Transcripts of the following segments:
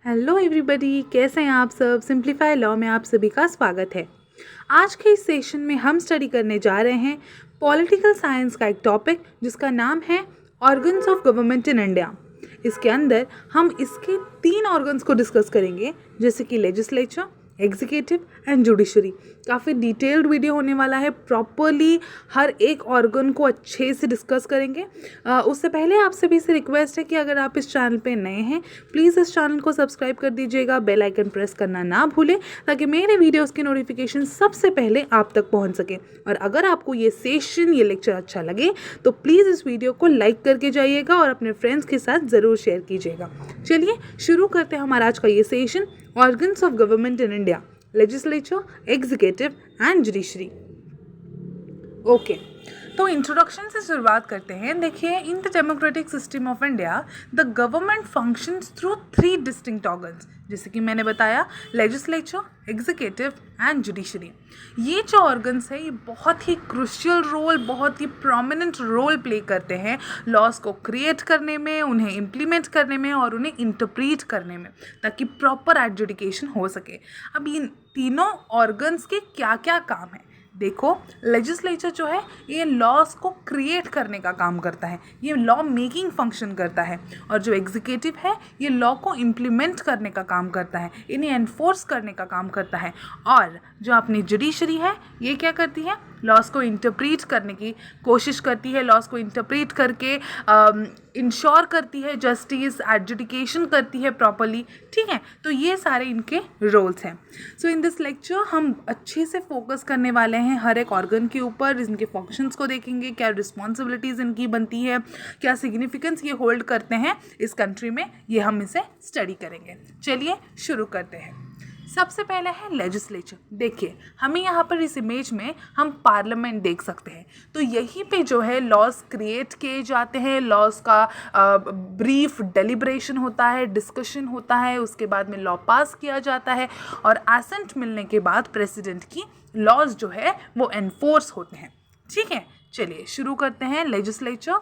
Hello everybody, कैसे हैं आप सब। सिंप्लीफाई लॉ में आप सभी का स्वागत है। आज के इस सेशन में हम स्टडी करने जा रहे हैं पॉलिटिकल साइंस का एक टॉपिक जिसका नाम है organs of government in India. इसके अंदर हम इसके 3 ऑर्गन्स को डिस्कस करेंगे, जैसे कि लेजिस्लेचर, एग्जीक्यूटिव एंड जुडिशरी। काफ़ी डिटेल्ड वीडियो होने वाला है, प्रॉपरली हर एक ऑर्गन को अच्छे से डिस्कस करेंगे। उससे पहले आप सभी से रिक्वेस्ट है कि अगर आप इस चैनल पे नए हैं, प्लीज़ इस चैनल को सब्सक्राइब कर दीजिएगा, बेल आइकन प्रेस करना ना भूलें ताकि मेरे वीडियोस की नोटिफिकेशन सबसे पहले आप तक पहुंच सके। और अगर आपको ये सेशन, ये लेक्चर अच्छा लगे तो प्लीज़ इस वीडियो को लाइक करके जाइएगा और अपने फ्रेंड्स के साथ ज़रूर शेयर कीजिएगा। चलिए शुरू करते हैं हमारा आज का ये session, organs of government in India, legislature, executive and judiciary. Okay, तो इंट्रोडक्शन से शुरुआत करते हैं। देखिए, in the democratic system of India the government functions through 3 distinct organs, जैसे कि मैंने बताया, लेजिस्लेचर, एग्जीक्यूटिव एंड जुडिशरी। ये जो ऑर्गन्स है ये बहुत ही क्रूशियल रोल, बहुत ही प्रोमिनेंट रोल प्ले करते हैं लॉज को क्रिएट करने में, उन्हें इम्प्लीमेंट करने में और उन्हें इंटरप्रीट करने में, ताकि प्रॉपर एडजुडिकेशन हो सके। अब इन तीनों ऑर्गन्स के क्या क्या काम है देखो। लेजिस्लेचर जो है ये लॉज को क्रिएट करने का काम करता है, ये लॉ मेकिंग फंक्शन करता है। और जो एग्जीक्यूटिव है ये लॉ को इम्प्लीमेंट करने का काम करता है, इन्हें एनफोर्स करने का काम करता है। और जो अपनी जुडिशरी है ये क्या करती है, लॉज को इंटरप्रीट करने की कोशिश करती है, लॉज को इंटरप्रीट करके इंश्योर करती है जस्टिस, एडजुडिकेशन करती है प्रॉपरली। ठीक है, तो ये सारे इनके रोल्स हैं। सो इन दिस लेक्चर हम अच्छे से फोकस करने वाले हैं हर एक ऑर्गन के ऊपर, इनके फंक्शंस को देखेंगे, क्या रिस्पॉन्सिबिलिटीज़ इनकी बनती है, क्या सिग्निफिकेंस ये होल्ड करते हैं इस कंट्री में, ये हम इसे स्टडी करेंगे। चलिए शुरू करते हैं। सबसे पहले है लेजिस्लेचर। देखिए, हमें यहाँ पर इस इमेज में हम पार्लियामेंट देख सकते हैं। तो यहीं पे जो है लॉज क्रिएट किए जाते हैं, लॉज का ब्रीफ डेलिब्रेशन होता है, डिस्कशन होता है, उसके बाद में लॉ पास किया जाता है और एसेंट मिलने के बाद प्रेसिडेंट की लॉज जो है वो एनफोर्स होते हैं। ठीक है, चलिए शुरू करते हैं। Legislature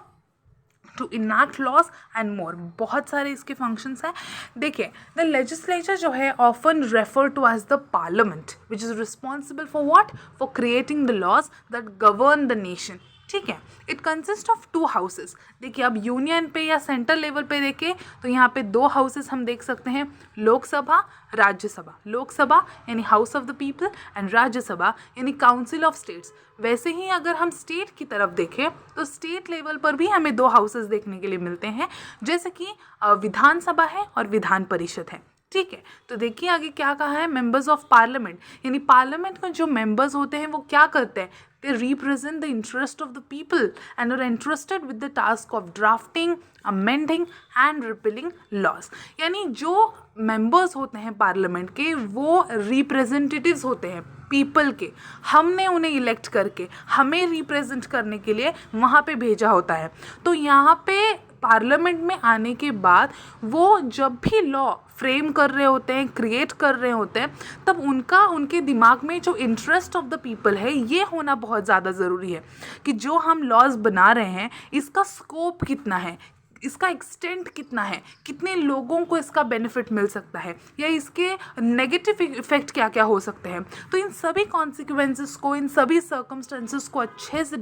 to enact laws and more, बहुत सारे इसके फंक्शंस हैं। देखिए, द लेजिस्लेचर जो है often refer to as the parliament which is responsible for what, for creating the laws that govern the nation. ठीक है, इट कंसिस्ट ऑफ 2 हाउसेस। देखिए, अब यूनियन पे या सेंट्रल लेवल पे देखें तो यहाँ पे 2 हाउसेस हम देख सकते हैं, लोकसभा, राज्यसभा। लोकसभा यानी house of the people and Rajya Sabha यानी काउंसिल ऑफ स्टेट्स। वैसे ही अगर हम स्टेट की तरफ देखें तो स्टेट लेवल पर भी हमें 2 हाउसेस देखने के लिए मिलते हैं, जैसे कि विधानसभा है और विधान परिषद है। ठीक है, तो देखिए आगे क्या कहा है, मेंबर्स ऑफ पार्लियामेंट, यानी पार्लियामेंट में जो मेंबर्स होते हैं वो क्या करते हैं, they represent the interest of the people and are entrusted with the task of drafting, amending and repealing laws। यानी जो मेंबर्स होते हैं पार्लियामेंट के वो रिप्रेजेंटेटिव्स होते हैं पीपल के। हमने उन्हें इलेक्ट करके हमें रिप्रेजेंट करने के लिए वहाँ पे भेजा होता है। तो यहाँ पे पार्लियामेंट में आने के बाद वो जब भी लॉ फ्रेम कर रहे होते हैं, क्रिएट कर रहे होते हैं, तब उनके दिमाग में जो इंटरेस्ट ऑफ द पीपल है ये होना बहुत ज़्यादा ज़रूरी है कि जो हम लॉज बना रहे हैं इसका स्कोप कितना है, इसका एक्सटेंट कितना है, कितने लोगों को इसका बेनिफिट मिल सकता है या इसके नेगेटिव इफेक्ट क्या क्या हो सकते हैं। तो इन सभी कॉन्सिक्वेंसेस को, इन सभी सर्कमस्टेंसेस को अच्छे से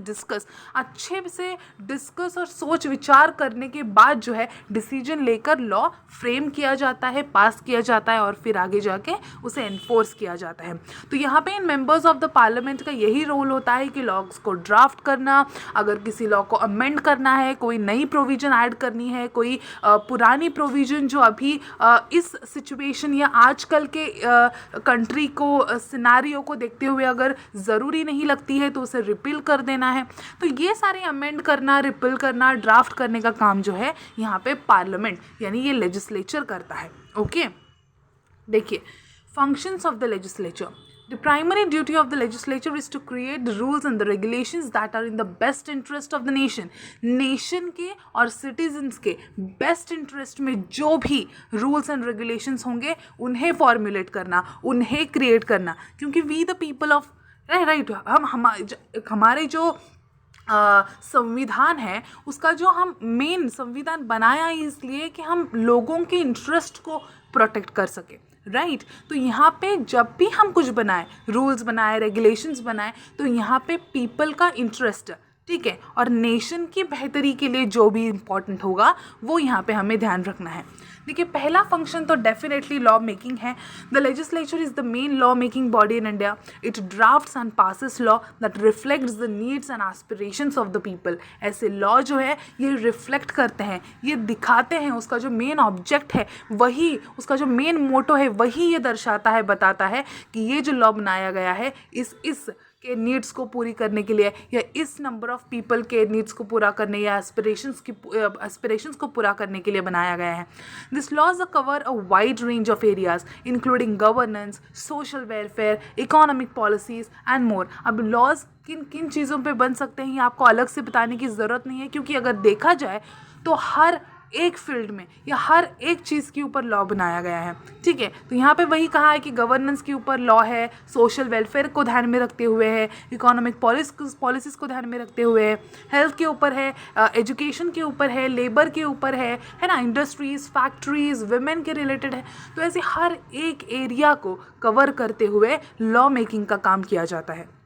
डिस्कस और सोच विचार करने के बाद जो है डिसीजन लेकर लॉ फ्रेम किया जाता है, पास किया जाता है और फिर आगे जाके उसे एनफोर्स किया जाता है। तो यहाँ पे इन मेंबर्स ऑफ द पार्लियामेंट का यही रोल होता है कि लॉज को ड्राफ्ट करना, अगर किसी लॉ को अमेंड करना है, कोई नई प्रोविजन ऐड करनी है, कोई पुरानी प्रोविजन जो अभी इस सिचुएशन या आजकल के कंट्री को, सिनारियो को देखते हुए अगर ज़रूरी नहीं लगती है तो उसे रिपील कर देना है। तो ये सारे अमेंड करना, रिपील करना, ड्राफ्ट करने का काम जो है यहाँ पे पार्लियामेंट यानी ये लेजिस्लेचर करता है। ओके, देखिए functions of the legislature. The primary duty of the legislature is to create the rules and the regulations that are in the best interest of the nation। Nation के और citizens के best interest में जो भी rules and regulations होंगे उन्हें formulate करना, उन्हें क्रिएट करना, क्योंकि we the people of right, हमारे जो संविधान है उसका जो हम मेन संविधान बनाया इसलिए कि हम लोगों के इंटरेस्ट को प्रोटेक्ट कर सके, राइट। तो यहाँ पे जब भी हम कुछ बनाए, रूल्स बनाए, रेगुलेशंस बनाए, तो यहाँ पे पीपल का इंटरेस्ट, ठीक है, और नेशन की बेहतरी के लिए जो भी इम्पोर्टेंट होगा वो यहाँ पे हमें ध्यान रखना है। देखिए, पहला फंक्शन तो डेफिनेटली लॉ मेकिंग है। The legislature is the main law making body in India. It drafts and passes law that reflects the needs and aspirations of the people. ऐसे लॉ जो है ये रिफ्लेक्ट करते हैं, ये दिखाते हैं, उसका जो मेन ऑब्जेक्ट है वही, उसका जो मेन मोटो है वही ये दर्शाता है, बताता है कि ये जो लॉ बनाया गया है इस के नीड्स को पूरी करने के लिए, या इस नंबर ऑफ पीपल के नीड्स को पूरा करने या एस्पिरेशंस को पूरा करने के लिए बनाया गया है। This laws cover a wide range of areas including governance, social welfare, economic policies and more. अब लॉज किन किन चीज़ों पे बन सकते हैं ये आपको अलग से बताने की ज़रूरत नहीं है, क्योंकि अगर देखा जाए तो हर एक फील्ड में या हर एक चीज़ के ऊपर लॉ बनाया गया है, ठीक है। तो यहाँ पे वही कहा है कि गवर्नेंस के ऊपर लॉ है, सोशल वेलफेयर को ध्यान में रखते हुए है, इकोनॉमिक पॉलिसीज़ को ध्यान में रखते हुए है, हेल्थ के ऊपर है, एजुकेशन के ऊपर है, लेबर के ऊपर है ना, इंडस्ट्रीज़, फैक्ट्रीज़, वुमेन के रिलेटेड है। तो ऐसे हर एक एरिया को कवर करते हुए लॉ मेकिंग का काम किया जाता है।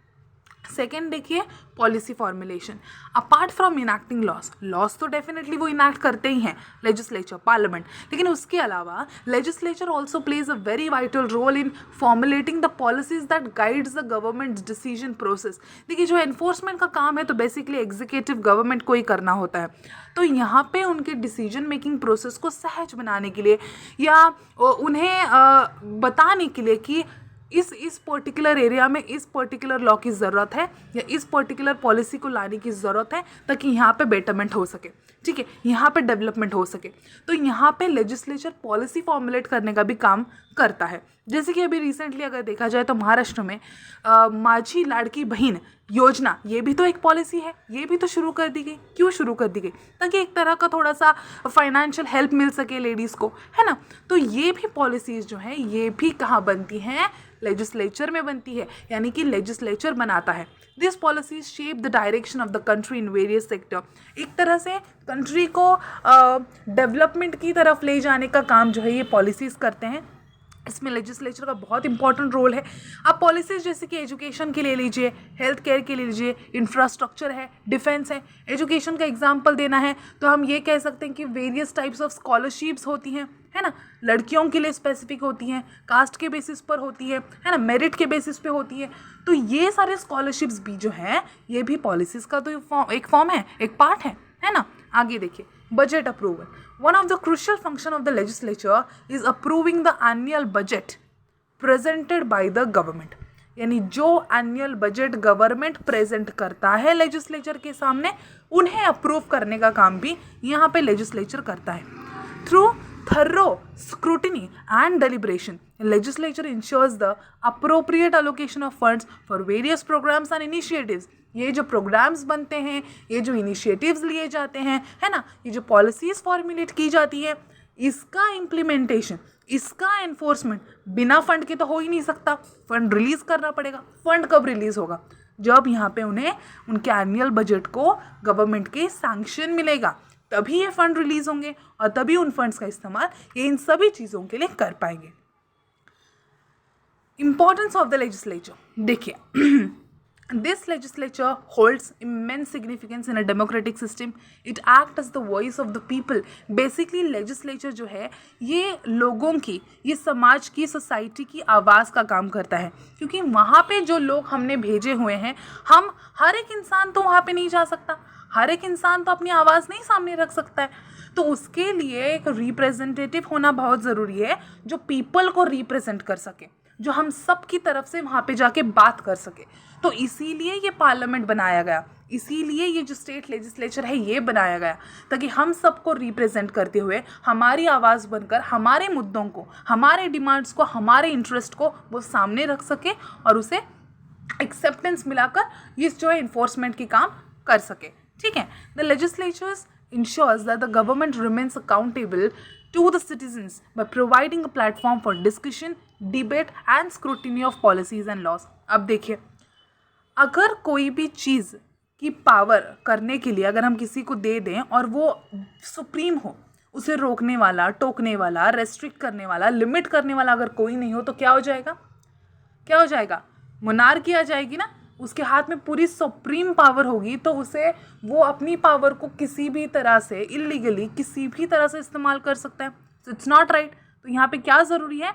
सेकेंड देखिए, policy formulation. Apart from enacting laws तो डेफिनेटली वो इनैक्ट करते ही हैं लेजिस्लेचर, पार्लियामेंट, लेकिन उसके अलावा legislature also plays a very vital role in formulating the policies that guides the government decision process. देखिए, जो एनफोर्समेंट का काम है तो बेसिकली एग्जीक्यूटिव गवर्नमेंट को ही करना होता है। तो यहाँ पे उनके डिसीजन मेकिंग प्रोसेस को सहज बनाने के लिए या उन्हें बताने के लिए कि इस पर्टिकुलर एरिया में इस पर्टिकुलर लॉ की ज़रूरत है या इस पर्टिकुलर पॉलिसी को लाने की ज़रूरत है, ताकि यहाँ पे बेटरमेंट हो सके, ठीक है, यहाँ पे डेवलपमेंट हो सके। तो यहाँ पे लेजिस्लेचर पॉलिसी फॉर्मुलेट करने का भी काम करता है। जैसे कि अभी रिसेंटली अगर देखा जाए तो महाराष्ट्र में माझी लाड़की बहन योजना, ये भी तो एक पॉलिसी है, ये भी तो शुरू कर दी गई। क्यों शुरू कर दी गई? ताकि एक तरह का थोड़ा सा फाइनेंशियल हेल्प मिल सके लेडीज़ को, है ना। तो ये भी पॉलिसीज़ जो हैं ये भी कहाँ बनती हैं? लेजिस्लेचर में बनती है, यानी कि लेजिस्लेचर बनाता है। This policies shape the direction of the country in various sector. एक तरह से कंट्री को डेवलपमेंट की तरफ ले जाने का काम जो है ये पॉलिसीज़ करते हैं। इसमें लेजिस्लेचर का बहुत इंपॉर्टेंट रोल है। आप पॉलिसीज़ जैसे कि एजुकेशन के ले लीजिए, हेल्थ केयर के ले लीजिए, इंफ्रास्ट्रक्चर है, डिफेंस है। एजुकेशन का एग्जांपल देना है तो हम ये कह सकते हैं कि वेरियस टाइप्स ऑफ स्कॉलरशिप्स होती हैं, है ना। लड़कियों के लिए स्पेसिफिक होती हैं, कास्ट के बेसिस पर होती है ना, मेरिट के बेसिस पे होती है। तो ये सारे स्कॉलरशिप्स भी जो हैं ये भी पॉलिसीज़ का तो एक फॉर्म है, एक पार्ट है ना। आगे देखिए, budget approval. One of the crucial function of the legislature is approving the annual budget presented by the government। यानी जो एनुअल बजट गवर्नमेंट प्रेजेंट करता है लेजिस्लेचर के सामने, उन्हें अप्रूव करने का काम भी यहाँ पे लेजिस्लेचर करता है। Through thorough scrutiny and deliberation, legislature ensures the appropriate allocation of funds for various programs and initiatives। ये जो प्रोग्राम्स बनते हैं, ये जो इनिशिएटिव्स लिए जाते हैं, है ना, ये जो पॉलिसीज़ फॉर्मुलेट की जाती है, इसका इम्प्लीमेंटेशन, इसका एनफोर्समेंट बिना फंड के तो हो ही नहीं सकता। फंड रिलीज़ करना पड़ेगा। फंड कब रिलीज़ होगा? जब यहाँ पे उन्हें उनके एनुअल बजट को गवर्नमेंट के सैंक्शन मिलेगा, तभी ये फंड रिलीज़ होंगे और तभी उन फंड्स का इस्तेमाल ये इन सभी चीज़ों के लिए कर पाएंगे। इंपॉर्टेंस ऑफ द लेजिस्लेचर देखिए, This legislature holds immense significance in a democratic system. It acts as the voice of the people. Basically, legislature जो है ये लोगों की, ये समाज की, सोसाइटी की आवाज़ का काम करता है, क्योंकि वहाँ पे जो लोग हमने भेजे हुए हैं, हम हर एक इंसान तो वहाँ पे नहीं जा सकता, हर एक इंसान तो अपनी आवाज़ नहीं सामने रख सकता है। तो उसके लिए एक रिप्रेजेंटेटिव होना बहुत ज़रूरी है, जो पीपल को रिप्रेजेंट कर सके, जो हम सब की तरफ से वहाँ पे जाके बात कर सके। तो इसीलिए ये पार्लियामेंट बनाया गया, इसीलिए ये जो स्टेट लेजिस्लेचर है ये बनाया गया, ताकि हम सबको रिप्रेजेंट करते हुए हमारी आवाज़ बनकर हमारे मुद्दों को, हमारे डिमांड्स को, हमारे इंटरेस्ट को वो सामने रख सके और उसे एक्सेप्टेंस मिलाकर इस जो है इन्फोर्समेंट की काम कर सके, ठीक है। The legislatures ensures that the government remains accountable to the citizens by providing a platform for discussion, debate and scrutiny of policies and laws। अब देखिए, अगर कोई भी चीज़ की पावर करने के लिए अगर हम किसी को दे दें और वो सुप्रीम हो, उसे रोकने वाला, टोकने वाला, रेस्ट्रिक्ट करने वाला, लिमिट करने वाला अगर कोई नहीं हो तो क्या हो जाएगा? क्या हो जाएगा? मोनार्की आ जाएगी ना। उसके हाथ में पूरी सुप्रीम पावर होगी, तो उसे वो अपनी पावर को किसी भी तरह से इलीगली किसी भी तरह से इस्तेमाल कर सकता है। So it's not right. तो यहाँ पे क्या ज़रूरी है?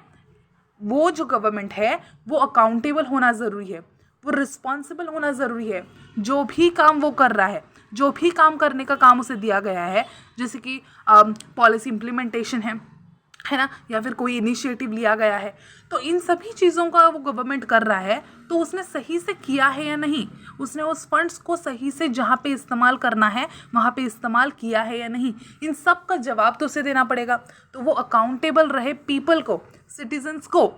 वो जो गवर्नमेंट है वो अकाउंटेबल होना ज़रूरी है, वो रिस्पॉन्सिबल होना ज़रूरी है। जो भी काम वो कर रहा है, जो भी काम करने का काम उसे दिया गया है, जैसे कि पॉलिसी इम्प्लीमेंटेशन है ना, या फिर कोई इनिशिएटिव लिया गया है, तो इन सभी चीज़ों का वो गवर्नमेंट कर रहा है, तो उसने सही से किया है या नहीं, उसने उस फंड्स को सही से जहाँ पे इस्तेमाल करना है वहाँ पे इस्तेमाल किया है या नहीं, इन सब का जवाब तो उसे देना पड़ेगा। तो वो अकाउंटेबल रहे पीपल को, सिटीजन्स को।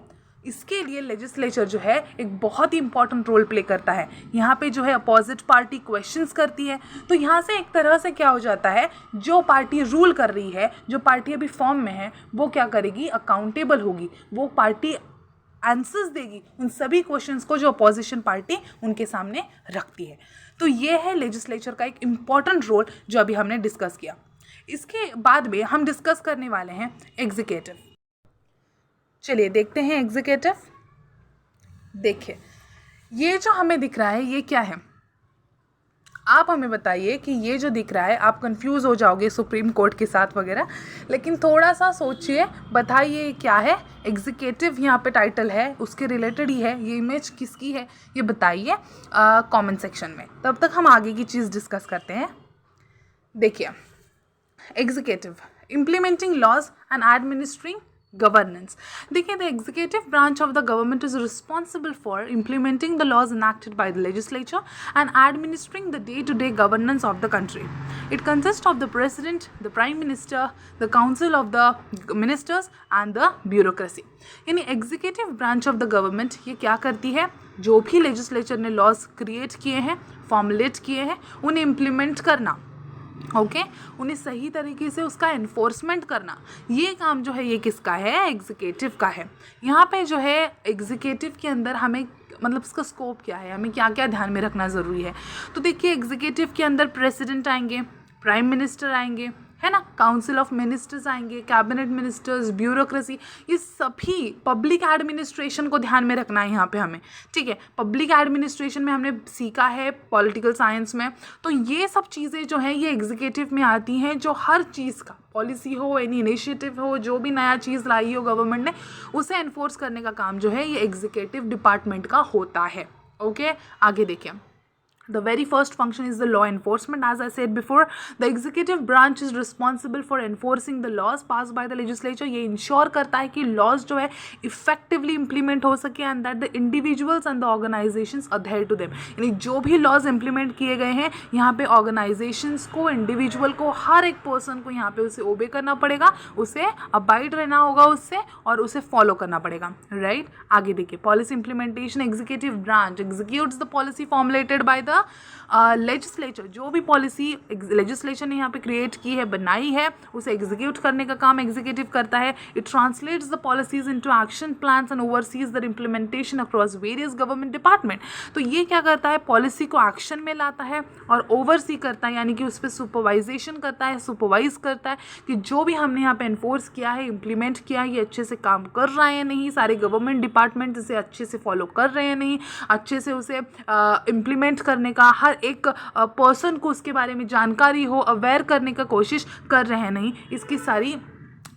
इसके लिए लेजिस्लेचर जो है एक बहुत ही इंपॉर्टेंट रोल प्ले करता है। यहाँ पे जो है अपोजिट पार्टी क्वेश्चंस करती है, तो यहाँ से एक तरह से क्या हो जाता है, जो पार्टी रूल कर रही है, जो पार्टी अभी फॉर्म में है, वो क्या करेगी? अकाउंटेबल होगी। वो पार्टी आंसर्स देगी उन सभी क्वेश्चंस को जो अपोजिशन पार्टी उनके सामने रखती है। तो ये है लेजिस्लेचर का एक इम्पॉर्टेंट रोल जो अभी हमने डिस्कस किया। इसके बाद में हम डिस्कस करने वाले हैं एग्जीक्यूटिव। चलिए देखते हैं एग्जीक्यूटिव। देखिए, ये जो हमें दिख रहा है ये क्या है? आप हमें बताइए कि ये जो दिख रहा है, आप कंफ्यूज हो जाओगे सुप्रीम कोर्ट के साथ वगैरह, लेकिन थोड़ा सा सोचिए, बताइए क्या है? एग्जीक्यूटिव यहाँ पे टाइटल है, उसके रिलेटेड ही है। ये इमेज किसकी है ये बताइए कमेंट सेक्शन में। तब तक हम आगे की चीज़ डिस्कस करते हैं। देखिए, executive implementing laws and administering governance. देखिए, the executive branch of the government is responsible for implementing the laws enacted by the legislature and administering the day-to-day governance of the country. It consists of the president, the prime minister, the council of the ministers and the bureaucracy. यानी executive branch of the government ये क्या करती है? जो भी legislature ने laws create किए हैं, formulate किए हैं, उन्हें implement करना, ओके उन्हें सही तरीके से उसका एनफोर्समेंट करना, ये काम जो है ये किसका है? एग्जीक्यूटिव का है। यहाँ पे जो है एग्जीक्यूटिव के अंदर हमें मतलब इसका स्कोप क्या है, हमें क्या क्या ध्यान में रखना ज़रूरी है। तो देखिए, एग्जीक्यूटिव के अंदर प्रेसिडेंट आएंगे, प्राइम मिनिस्टर आएंगे, है ना, काउंसिल ऑफ मिनिस्टर्स आएंगे, कैबिनेट मिनिस्टर्स, ब्यूरोक्रेसी, ये सभी पब्लिक एडमिनिस्ट्रेशन को ध्यान में रखना है यहाँ पे हमें। ठीक है, पब्लिक एडमिनिस्ट्रेशन में हमने सीखा है पॉलिटिकल साइंस में, तो ये सब चीज़ें जो हैं ये एग्जीक्यूटिव में आती हैं। जो हर चीज़ का पॉलिसी हो, एनी इनिशिएटिव हो, जो भी नया चीज़ लाई हो गवर्नमेंट ने, उसे एनफोर्स करने का काम जो है ये एग्जीक्यूटिव डिपार्टमेंट का होता है। ओके, आगे देखिए। The very first function is the law enforcement. As I said before, the executive branch is responsible for enforcing the laws passed by the legislature. ये इंश्योर करता है कि laws जो है effectively implement हो सके and that the individuals and the organizations adhere to them. यानी जो भी laws implement किए गए हैं यहाँ पे organizations को, individual को, हर एक person को यहाँ पे उसे obey करना पड़ेगा, उसे abide रहना होगा उससे और उसे follow करना पड़ेगा, right? आगे देखिए, policy implementation, executive branch executes the policy formulated by the legislature. जो भी पॉलिसी लेजिस्लेचर ने यहाँ पे क्रिएट की है, बनाई है, उसे एग्जीक्यूट करने का काम एग्जीक्यूटिव करता है। It translates the policies into action plans and overseas the implementation across various government department. तो ये क्या करता है? पॉलिसी को एक्शन में लाता है और ओवरसी करता है, यानी कि उस पर सुपरवाइजेशन करता है, सुपरवाइज करता है कि जो भी हमने यहाँ पे एनफोर्स किया है, इम्प्लीमेंट किया है, ये अच्छे से काम कर रहा है या नहीं, सारे गवर्नमेंट डिपार्टमेंट इसे अच्छे से फॉलो कर रहे हैं नहीं, अच्छे से उसे इम्प्लीमेंट करने का हर एक पर्सन को उसके बारे में जानकारी हो, अवेयर करने का कोशिश कर रहे हैं नहीं, इसकी सारी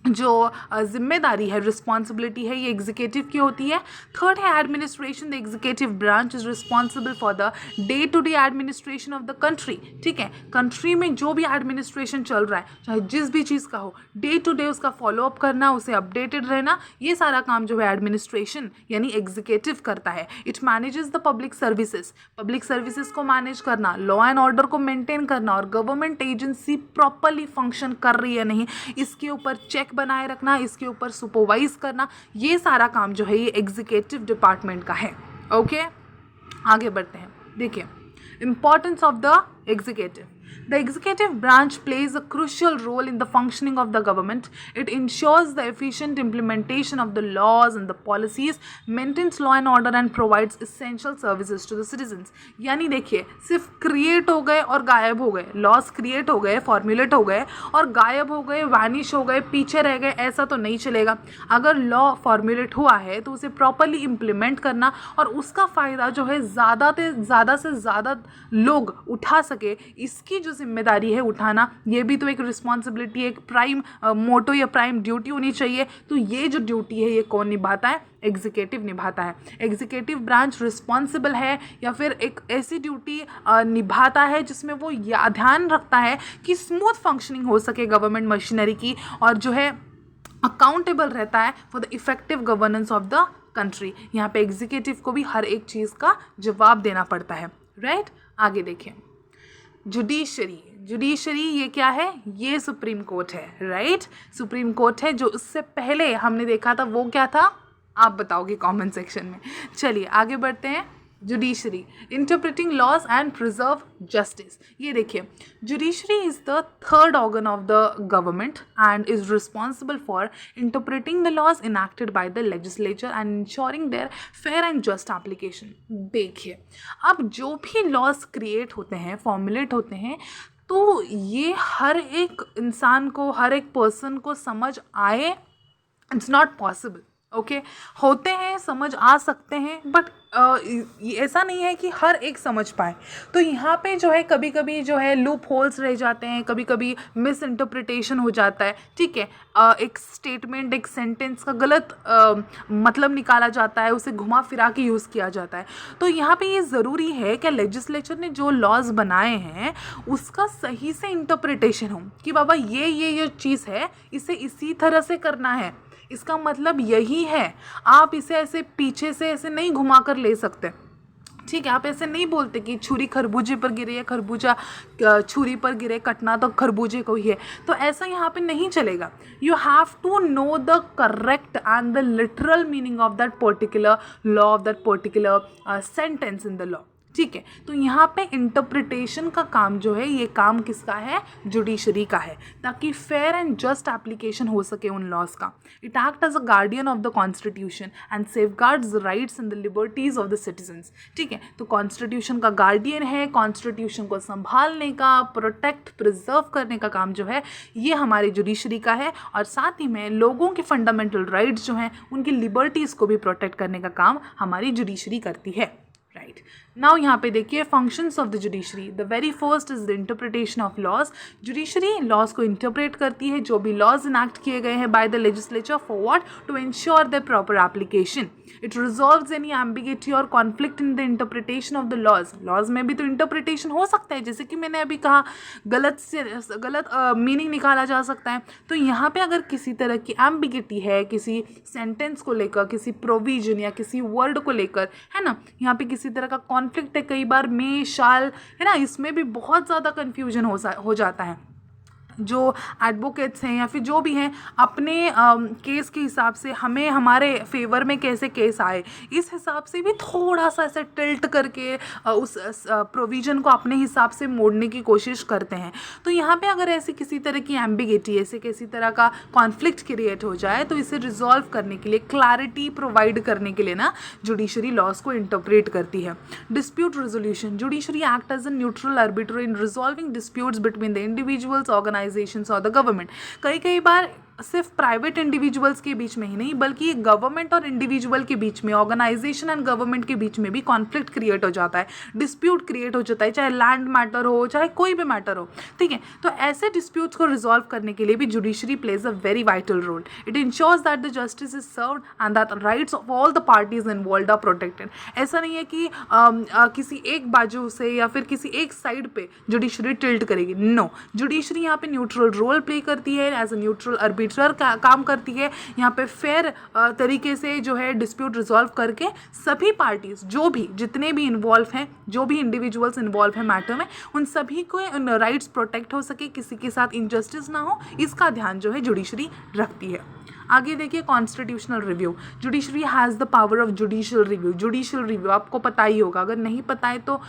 जो जिम्मेदारी है, रिस्पॉन्सिबिलिटी है, ये एग्जीक्यूटिव की होती है। थर्ड है administration. The executive branch is responsible for the day to day administration of the country. ठीक है, कंट्री में जो भी एडमिनिस्ट्रेशन चल रहा है, चाहे जिस भी चीज़ का हो, डे टू डे उसका फॉलोअप करना, उसे अपडेटेड रहना, ये सारा काम जो है एडमिनिस्ट्रेशन यानी एग्जीक्यूटिव करता है। It manages the public services, public services को मैनेज करना, लॉ एंड ऑर्डर को मेंटेन करना और गवर्नमेंट एजेंसी प्रॉपरली फंक्शन कर रही है नहीं, इसके ऊपर चेक बनाए रखना, इसके ऊपर सुपरवाइज करना, ये सारा काम जो है ये एग्जीक्यूटिव डिपार्टमेंट का है। ओके, आगे बढ़ते हैं। देखिए, importance of the executive. The executive branch plays a crucial role in the functioning of the government. It ensures the efficient implementation of the laws and the policies, maintains law and order and provides essential services to the citizens. यानी देखिए, सिर्फ create हो गए और गायब हो गए, loss create हो गए, फॉर्मुलेट हो गए और गायब हो गए, वैनिश हो गए, पीछे रह गए, ऐसा तो नहीं चलेगा. अगर लॉ फॉर्मुलेट हुआ है तो उसे प्रॉपरली इम्प्लीमेंट करना और उसका फ़ायदा जो है ज़्यादा से ज़्यादा लोग उठा सके, इसकी जो जिम्मेदारी है उठाना, ये भी तो एक रिस्पॉन्सिबिलिटी, एक प्राइम मोटो या प्राइम ड्यूटी होनी चाहिए. तो ये जो ड्यूटी है ये कौन निभाता है? एग्जीक्यूटिव निभाता है. एग्जीक्यूटिव ब्रांच रिस्पॉन्सिबल है या फिर एक ऐसी ड्यूटी निभाता है जिसमें वो ध्यान रखता है कि स्मूथ फंक्शनिंग हो सके गवर्नमेंट मशीनरी की, और जो है अकाउंटेबल रहता है for the effective governance of the country. यहाँ पे एग्जीक्यूटिव को भी हर एक चीज़ का जवाब देना पड़ता है. राइट, आगे देखें. जुडिशरी ये क्या है? ये सुप्रीम कोर्ट है. राइट, सुप्रीम कोर्ट है. जो उससे पहले हमने देखा था वो क्या था, आप बताओगे कमेंट सेक्शन में. चलिए आगे बढ़ते हैं. Judiciary interpreting laws and preserve justice. ये देखिए, judiciary is the third organ of the government and is responsible for interpreting the laws enacted by the legislature and ensuring their fair and just application. देखिए, अब जो भी laws create होते हैं, formulate होते हैं, तो ये हर एक इंसान को, हर एक पर्सन को समझ आए, इट्स नॉट पॉसिबल. ओके, होते हैं, समझ आ सकते हैं, बट ऐसा नहीं है कि हर एक समझ पाए. तो यहाँ पे जो है कभी कभी जो है लूप होल्स रह जाते हैं, कभी कभी मिस इंटरप्रिटेशन हो जाता है. ठीक है, एक स्टेटमेंट, एक सेंटेंस का गलत मतलब निकाला जाता है, उसे घुमा फिरा के यूज़ किया जाता है. तो यहाँ पे ये ज़रूरी है कि लेजिस्लेचर ने जो लॉज बनाए हैं उसका सही से इंटरप्रिटेशन हो कि बाबा ये चीज़ है, इसे इसी तरह से करना है, इसका मतलब यही है. आप इसे ऐसे पीछे से ऐसे नहीं घुमा कर ले सकते. ठीक है, आप ऐसे नहीं बोलते कि छुरी खरबूजे पर गिरे या खरबूजा छुरी पर गिरे, कटना तो खरबूजे को ही है. तो ऐसा यहाँ पे नहीं चलेगा. You have to know the correct and the literal meaning of that particular law, of that particular sentence in the law. ठीक है, तो यहाँ पे इंटरप्रिटेशन का काम जो है, ये काम किसका है? जुडिशरी का है, ताकि फेयर एंड जस्ट एप्लीकेशन हो सके उन लॉज का. It act as a guardian of the constitution and safeguards the rights and the liberties of the citizens. ठीक है, तो कॉन्स्टिट्यूशन का गार्डियन है, कॉन्स्टिट्यूशन को संभालने का, प्रोटेक्ट, प्रिजर्व करने का काम जो है ये हमारे जुडिशरी का है. और साथ ही में लोगों के फंडामेंटल राइट्स जो हैं, उनकी लिबर्टीज़ को भी प्रोटेक्ट करने का काम हमारी जुडिशरी करती है. राइट, नाउ यहाँ पे देखिए functions of the judiciary. The very first is the interpretation of laws. Judiciary laws को इंटरप्रेट करती है, जो भी लॉज इनैक्ट किए गए हैं by the legislature, for what? To ensure the proper application. It resolves any ambiguity और conflict in the interpretation of the laws. Laws में भी तो इंटरप्रिटेशन हो सकता है, जैसे कि मैंने अभी कहा, गलत मीनिंग निकाला जा सकता है. तो यहाँ पे अगर किसी तरह की एम्बिगिटी है, किसी सेंटेंस को लेकर, किसी प्रोविजन या किसी वर्ड को लेकर, है ना, यहाँ पे किसी तरह का कॉन्फ्लिक्ट है, कई बार में, शाल, है ना, इसमें भी बहुत ज़्यादा कन्फ्यूजन हो जाता है. जो एडवोकेट्स हैं या फिर जो भी हैं, अपने केस के हिसाब से हमें हमारे फेवर में कैसे केस आए, इस हिसाब से भी थोड़ा सा ऐसे टिल्ट करके उस प्रोविज़न को अपने हिसाब से मोड़ने की कोशिश करते हैं. तो यहाँ पे अगर ऐसी किसी तरह की एम्बिगिटी, ऐसे किसी तरह का कॉन्फ्लिक्ट क्रिएट हो जाए, तो इसे रिजॉल्व करने के लिए, क्लैरिटी प्रोवाइड करने के लिए ना, जुडिशरी लॉज को इंटरप्रेट करती है. Dispute resolution. Judiciary act as a neutral arbiter in resolving disputes between the individuals, organisations और द गवर्नमेंट. कई बार सिर्फ प्राइवेट इंडिविजुअल्स के बीच में ही नहीं, बल्कि गवर्नमेंट और इंडिविजुअल के बीच में, ऑर्गेनाइजेशन एंड गवर्नमेंट के बीच में भी कॉन्फ्लिक्ट क्रिएट हो जाता है, डिस्प्यूट क्रिएट हो जाता है, चाहे लैंड मैटर हो, चाहे कोई भी मैटर हो. ठीक है, तो ऐसे डिस्प्यूट्स को रिजॉल्व करने के लिए भी judiciary plays a very vital role. It ensures that the justice is served and that rights of all the parties involved are protected. ऐसा नहीं है कि किसी एक बाजू से या फिर किसी एक साइड पे जुडिशरी टिल्ट करेगी. नो, जुडिशरी यहाँ पे न्यूट्रल रोल प्ले करती है, एज अ न्यूट्रल आर्बिट्रेटर काम करती है. यहाँ पे फेयर तरीके से जो है डिस्प्यूट रिजॉल्व करके सभी पार्टीज, जो भी जितने भी इन्वॉल्व हैं, जो भी इंडिविजुअल्स इन्वॉल्व हैं मैटर में, उन सभी को राइट्स प्रोटेक्ट हो सके, किसी के साथ इनजस्टिस ना हो, इसका ध्यान जो है जुडिशरी रखती है. आगे देखिए constitutional review, judiciary has the power of judicial review. Judicial review आपको पता ही होगा, अगर नहीं पता है तो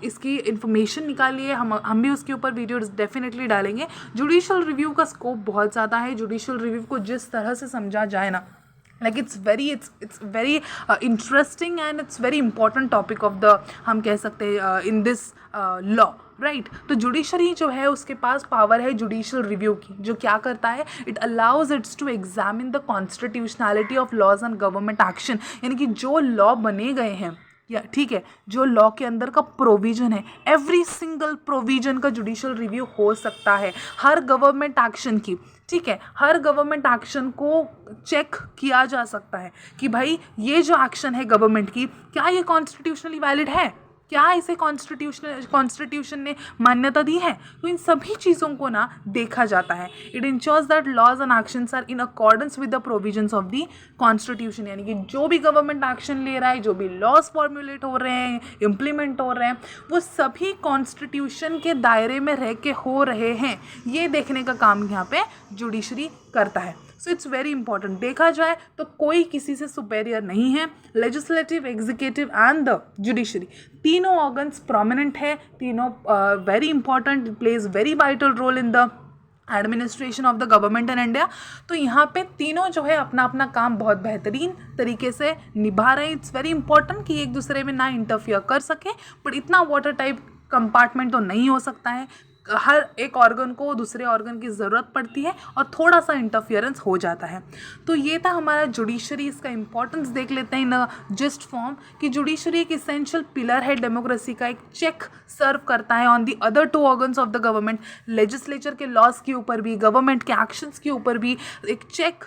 इसकी इन्फॉर्मेशन निकालिए, हम भी उसके ऊपर वीडियो डेफिनेटली डालेंगे। जुडिशियल रिव्यू का स्कोप बहुत ज़्यादा है। जुडिशियल रिव्यू को जिस तरह से समझा जाए ना, like it's very interesting and it's very important topic of the, हम कह सकते हैं in this law, राइट। तो जुडिशरी जो है उसके पास पावर है जुडिशियल रिव्यू की, जो क्या करता है, it allows its to examine the constitutionality of laws and government action, यानी कि जो लॉ बने गए हैं या ठीक है, जो लॉ के अंदर का प्रोविजन है, एवरी सिंगल प्रोविजन का जुडिशियल रिव्यू हो सकता है हर गवर्नमेंट एक्शन की, ठीक है। हर गवर्नमेंट एक्शन को चेक किया जा सकता है कि भाई ये जो एक्शन है गवर्नमेंट की, क्या ये कॉन्स्टिट्यूशनली वैलिड है, क्या इसे कॉन्स्टिट्यूशन ने मान्यता दी है। तो इन सभी चीज़ों को ना देखा जाता है। It ensures that laws and actions are in accordance with the provisions of the constitution, यानी कि जो भी गवर्नमेंट एक्शन ले रहा है, जो भी लॉज फॉर्मुलेट हो रहे हैं, इम्प्लीमेंट हो रहे हैं, वो सभी कॉन्स्टिट्यूशन के दायरे में रह के हो रहे हैं, ये देखने का काम यहाँ पे जुडिशरी करता है। So it's very important. देखा जाए तो कोई किसी से सुपेरियर नहीं है। Legislative, executive and the judiciary, तीनों ऑर्गन्स प्रोमिनेंट है, तीनों very important, plays very vital role in the administration of the government in India. तो यहाँ पे तीनों जो है अपना अपना काम बहुत बेहतरीन तरीके से निभा रहे हैं। इट्स वेरी इंपॉर्टेंट कि एक दूसरे में ना इंटरफियर कर सके, बट इतना वाटर टाइप कंपार्टमेंट तो नहीं हो सकता है। हर एक ऑर्गन को दूसरे ऑर्गन की ज़रूरत पड़ती है और थोड़ा सा इंटरफियरेंस हो जाता है। तो ये था हमारा जुडिशरी। इसका इंपॉर्टेंस देख लेते हैं इन जिस्ट फॉर्म कि जुडिशरी एक इसेंशियल पिलर है डेमोक्रेसी का, एक चेक सर्व करता है on the other two organs of the government. Legislature के लॉज के ऊपर भी, गवर्नमेंट के एक्शंस के ऊपर भी एक चेक,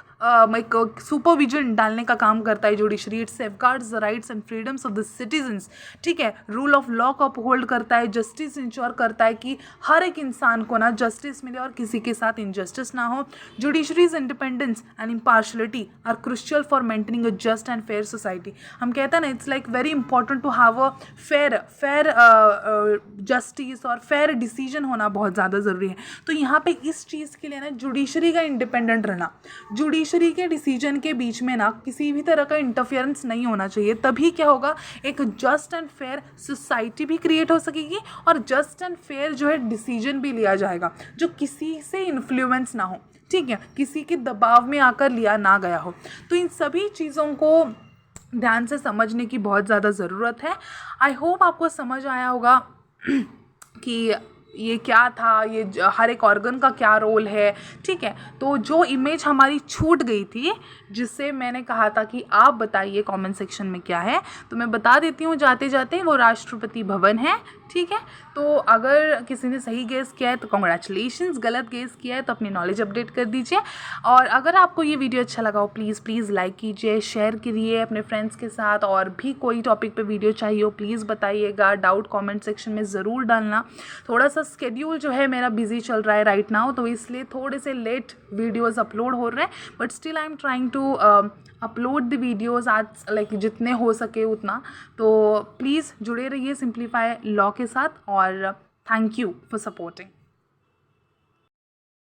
एक सुपरविजन डालने का काम करता है judiciary. It safeguards the rights and freedoms of the citizens, ठीक है। रूल ऑफ लॉ को अपहोल्ड करता है, जस्टिस इंश्योर करता है कि हर एक इंसान को ना जस्टिस मिले और किसी के साथ इनजस्टिस ना हो। Judiciary's independence and impartiality are crucial for maintaining a just and fair society. हम कहते हैं ना, it's like very important to have a fair justice और फेयर डिसीजन होना बहुत ज़्यादा ज़रूरी है। तो यहाँ पे इस चीज़ के लिए ना जुडिशरी का इंडिपेंडेंट रहना, जुडिशरी के डिसीजन के बीच में ना किसी भी तरह का इंटरफेरेंस नहीं होना चाहिए। तभी क्या होगा, एक जस्ट एंड फेयर सोसाइटी भी क्रिएट हो सकेगी और जस्ट एंड फेयर जो है डिसीजन भी लिया जाएगा जो किसी से इन्फ्लुएंस ना हो, ठीक है, किसी के दबाव में आकर लिया ना गया हो। तो इन सभी चीज़ों को ध्यान से समझने की बहुत ज़्यादा ज़रूरत है। आई होप आपको समझ आया होगा कि ये क्या था, ये हर एक ऑर्गन का क्या रोल है, ठीक है। तो जो इमेज हमारी छूट गई थी, जिससे मैंने कहा था कि आप बताइए कमेंट सेक्शन में क्या है, तो मैं बता देती हूँ जाते जाते, वो राष्ट्रपति भवन है, ठीक है। तो अगर किसी ने सही गेस किया है तो कॉन्ग्रेचुलेशंस, गलत गेस किया है तो अपनी नॉलेज अपडेट कर दीजिए। और अगर आपको ये वीडियो अच्छा लगा हो प्लीज़ लाइक कीजिए, शेयर करिए अपने फ्रेंड्स के साथ। और भी कोई टॉपिक पे वीडियो चाहिए हो प्लीज़ बताइएगा, डाउट कमेंट सेक्शन में ज़रूर डालना। थोड़ा सा स्केड्यूल जो है मेरा बिजी चल रहा है राइट नाउ, तो इसलिए थोड़े से लेट वीडियोज़ अपलोड हो रहे हैं, but still I am trying to upload the videos आज, लाइक जितने हो सके उतना। तो प्लीज़ जुड़े रहिए सिंप्लीफाई लॉ के साथ और थैंक यू फॉर सपोर्टिंग।